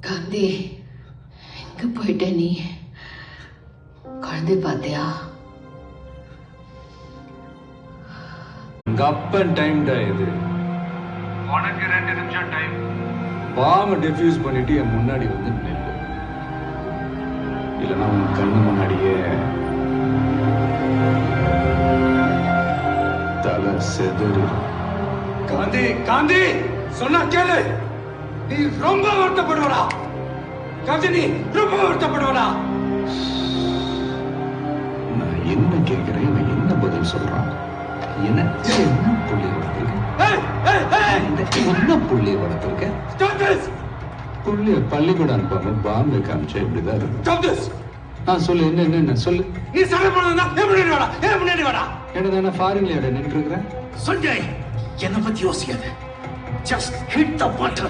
காந்தி, எங்க போயிட்ட நீ? குழந்தை பாத்தியா? உங்க அப்பன் டைம்டா இது. உனக்கு 2 நிமிஷம் டைம். பாம்பை டிஃப்யூஸ் பண்ணிட்டு என் முன்னாடி வந்து நில்லு. இல்லைன்னா உன் கண்ணு முன்னாடியே தலை செதறு. காந்தி, காந்தி சொன்னா கேளு. நீ ரொம்ப வருத்தப்படுவடா. காந்தி, நீ ரொம்ப வருத்தப்படுவடா. நான் என்ன கேட்கிறேன், இவன் என்ன பதில் சொல்றான்? என்ன புள்ளி வளர்த்துருக்க? என்ன புள்ளி வளர்த்துருக்க? புள்ளிய பள்ளிக்கூடம் அனுப்பாம பாம்பே காமிச்சா இப்படிதான் இருக்கு. சொல்லு, என்ன சொல்லு. நீ சண்டை போடுறதா முன்னாடி வாடா. என்ன ஃபாரின்ல நின்று இருக்கிறேன். சஞ்சய், என்னை பத்தி யோசிக்காத. Just hit the button.